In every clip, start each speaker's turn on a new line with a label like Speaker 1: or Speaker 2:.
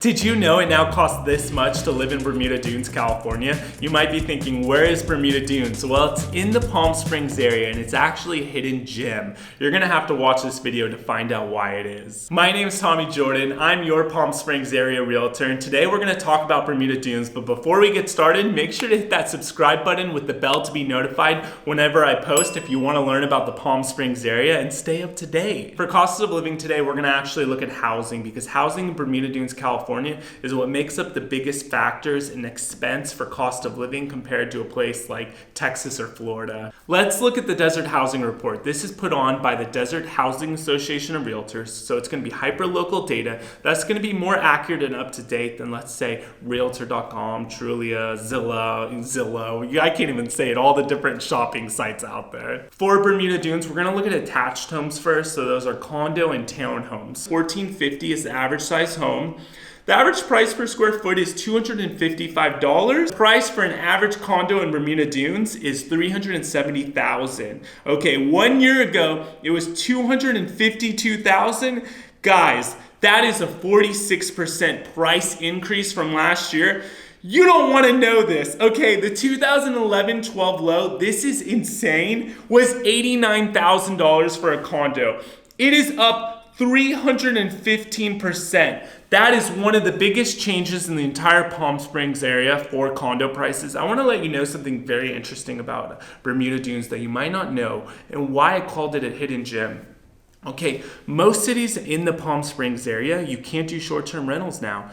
Speaker 1: Did you know it now costs this much to live in Bermuda Dunes, California? You might be thinking, where is Bermuda Dunes? Well, it's in the Palm Springs area and it's actually a hidden gem. You're gonna have to watch this video to find out why it is. My name is Tommy Jordan. I'm your Palm Springs area realtor, and today we're gonna talk about Bermuda Dunes. But before we get started, make sure to hit that subscribe button with the bell to be notified whenever I post if you wanna learn about the Palm Springs area and stay up to date. For costs of living today, we're gonna actually look at housing, because housing in Bermuda Dunes, California is what makes up the biggest factors in expense for cost of living compared to a place like Texas or Florida. Let's look at the Desert Housing Report. This is put on by the Desert Housing Association of Realtors, so it's going to be hyper-local data that's going to be more accurate and up-to-date than, let's say, Realtor.com, Trulia, Zillow. I can't even say it, all the different shopping sites out there. For Bermuda Dunes, we're going to look at attached homes first, so those are condo and townhomes. $1,450 is the average size home. The average price per square foot is $255. The price for an average condo in Bermuda Dunes is $370,000. Okay, 1 year ago, it was $252,000. Guys, that is a 46% price increase from last year. You don't want to know this. Okay, the 2011-12 low, this is insane, was $89,000 for a condo. It is up 315%. That is one of the biggest changes in the entire Palm Springs area for condo prices. I want to let you know something very interesting about Bermuda Dunes that you might not know and why I called it a hidden gem. Okay, most cities in the Palm Springs area, you can't do short-term rentals now.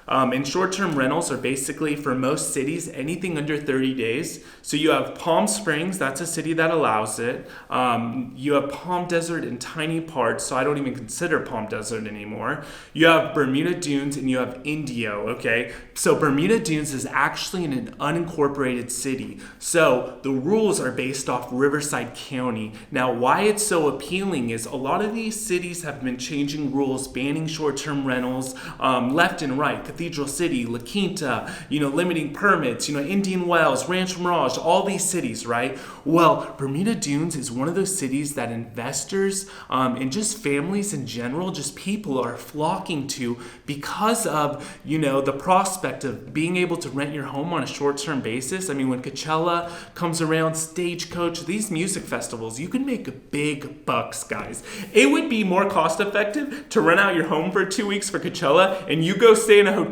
Speaker 1: And short-term rentals are basically, for most cities, anything under 30 days. So you have Palm Springs, that's a city that allows it. You have Palm Desert in tiny parts, so I don't even consider Palm Desert anymore. You have Bermuda Dunes and you have Indio, okay? So Bermuda Dunes is actually in an unincorporated city. So the rules are based off Riverside County. Now, why it's so appealing is a lot of these cities have been changing rules, banning short-term rentals left and right. Cathedral City, La Quinta, limiting permits, Indian Wells, Rancho Mirage, all these cities, right? Well, Bermuda Dunes is one of those cities that investors and just families in general, just people are flocking to because of, the prospect of being able to rent your home on a short-term basis. I mean, when Coachella comes around, Stagecoach, these music festivals, you can make big bucks, guys. It would be more cost-effective to rent out your home for 2 weeks for Coachella and you go stay in a hotel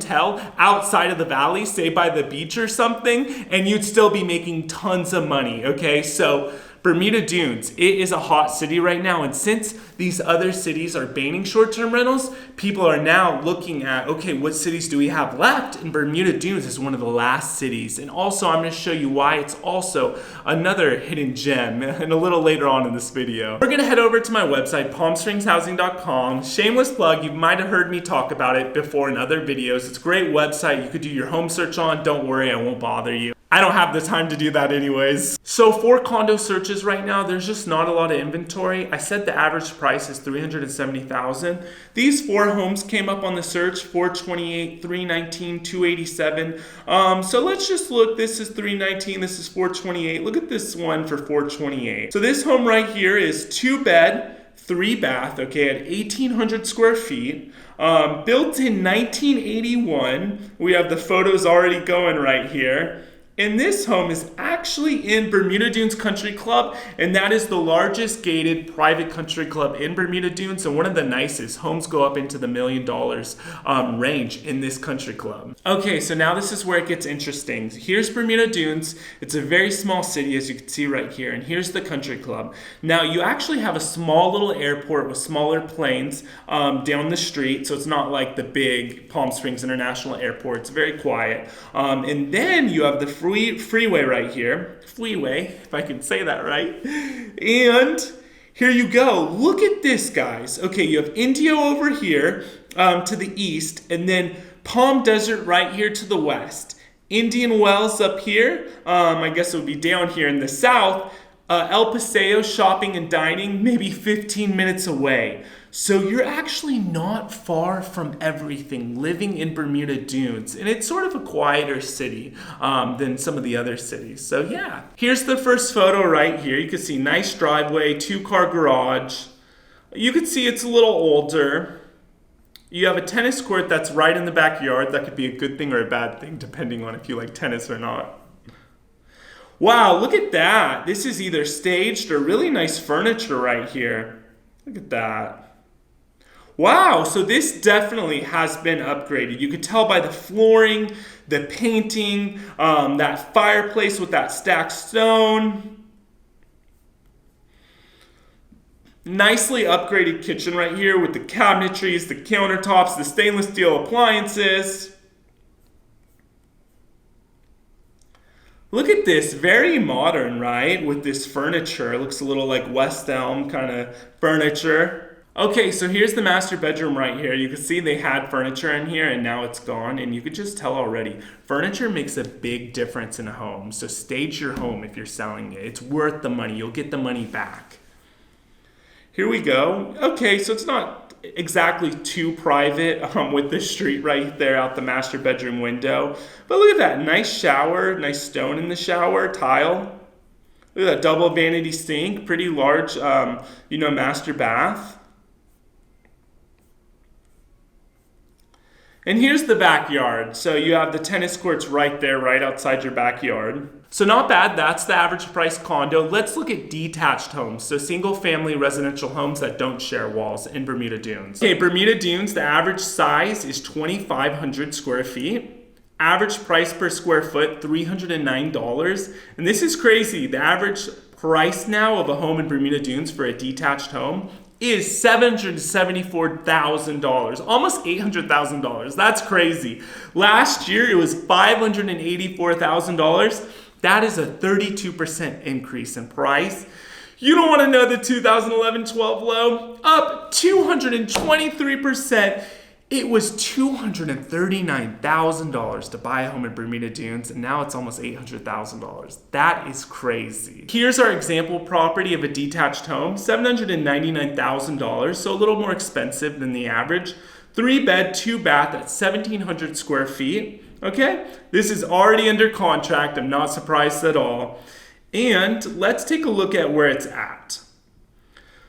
Speaker 1: outside of the valley, say by the beach or something, and you'd still be making tons of money, okay? So Bermuda Dunes, it is a hot city right now, and since these other cities are banning short-term rentals, people are now looking at, okay, what cities do we have left? And Bermuda Dunes is one of the last cities. And also, I'm going to show you why it's also another hidden gem, and a little later on in this video. We're going to head over to my website, palmspringshousing.com. Shameless plug, you might have heard me talk about it before in other videos. It's a great website you could do your home search on. Don't worry, I won't bother you. I don't have the time to do that anyways. So for condo searches right now, there's just not a lot of inventory. I said the average price is $370,000. These 4 homes came up on the search, 428, 319, 287. So let's just look. This is 319, this is 428. Look at this one for 428. So this home right here is 2-bed, 3-bath, okay, at 1,800 square feet. Built in 1981. We have the photos already going right here. And this home is actually in Bermuda Dunes Country Club, and that is the largest gated private country club in Bermuda Dunes, and one of the nicest. Homes go up into the $1 million range in this country club. Okay, so now this is where it gets interesting. Here's Bermuda Dunes. It's a very small city, as you can see right here, and here's the country club. Now, you actually have a small little airport with smaller planes down the street, so it's not like the big Palm Springs International Airport. It's very quiet. And then you have the freeway right here. Freeway, if I can say that right. And here you go. Look at this, guys. Okay, you have Indio over here to the east, and then Palm Desert right here to the west. Indian Wells up here. I guess it would be down here in the south. El Paseo shopping and dining, maybe 15 minutes away. So you're actually not far from everything living in Bermuda Dunes. And it's sort of a quieter city than some of the other cities. So yeah, here's the first photo right here. You can see nice driveway, 2-car garage. You can see it's a little older. You have a tennis court that's right in the backyard. That could be a good thing or a bad thing, depending on if you like tennis or not. Wow, look at that. This is either staged or really nice furniture right here. Look at that. Wow, so this definitely has been upgraded. You could tell by the flooring, the painting, that fireplace with that stacked stone. Nicely upgraded kitchen right here with the cabinetries, the countertops, the stainless steel appliances. Look at this, very modern, right? With this furniture. It looks a little like West Elm kind of furniture. Okay, so here's the master bedroom right here. You can see they had furniture in here and now it's gone, and you could just tell already. Furniture makes a big difference in a home, so stage your home if you're selling it. It's worth the money. You'll get the money back. Here we go. Okay, so it's not exactly too private with the street right there out the master bedroom window. But look at that, nice shower, nice stone in the shower, tile. Look at that double vanity sink, pretty large, master bath. And here's the backyard. So you have the tennis courts right there, right outside your backyard. So not bad, that's the average price condo. Let's look at detached homes. So single family residential homes that don't share walls in Bermuda Dunes. Okay, Bermuda Dunes, the average size is 2,500 square feet. Average price per square foot, $309. And this is crazy. The average price now of a home in Bermuda Dunes for a detached home is $774,000, almost $800,000. That's crazy. Last year, it was $584,000. That is a 32% increase in price. You don't want to know the 2011-12 low? Up 223%. It was $239,000 to buy a home in Bermuda Dunes, and now it's almost $800,000. That is crazy. Here's our example property of a detached home, $799,000, so a little more expensive than the average. 3-bed, 2-bath at 1,700 square feet. Okay, this is already under contract. I'm not surprised at all. And let's take a look at where it's at.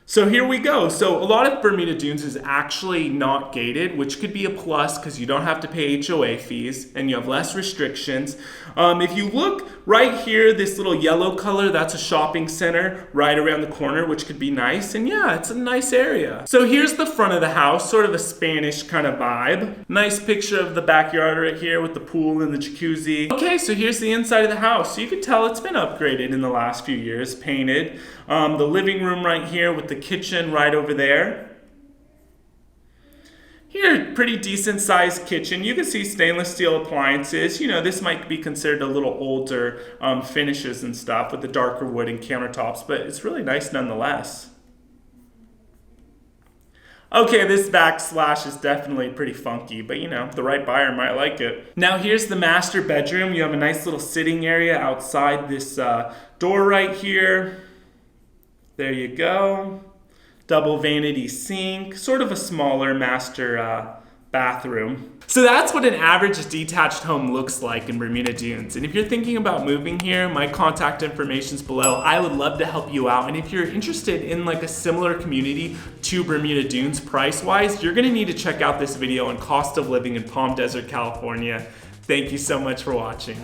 Speaker 1: So here we go. So a lot of Bermuda Dunes is actually not gated, which could be a plus because you don't have to pay HOA fees and you have less restrictions. If you look right here, this little yellow color, that's a shopping center right around the corner, which could be nice. And yeah, it's a nice area. So here's the front of the house, sort of a Spanish kind of vibe. Nice picture of the backyard right here with the pool and the jacuzzi. Okay, so here's the inside of the house. So you can tell it's been upgraded in the last few years, painted. The living room right here with the kitchen right over there. Here, pretty decent sized kitchen. You can see stainless steel appliances. You know, this might be considered a little older finishes and stuff with the darker wood and countertops, but it's really nice nonetheless. Okay, this backsplash is definitely pretty funky, but you know, the right buyer might like it. Now here's the master bedroom. You have a nice little sitting area outside this door right here. There you go. Double vanity sink, sort of a smaller master bathroom. So that's what an average detached home looks like in Bermuda Dunes. And if you're thinking about moving here, my contact information's below. I would love to help you out. And if you're interested in like a similar community to Bermuda Dunes price-wise, you're gonna need to check out this video on cost of living in Palm Desert, California. Thank you so much for watching.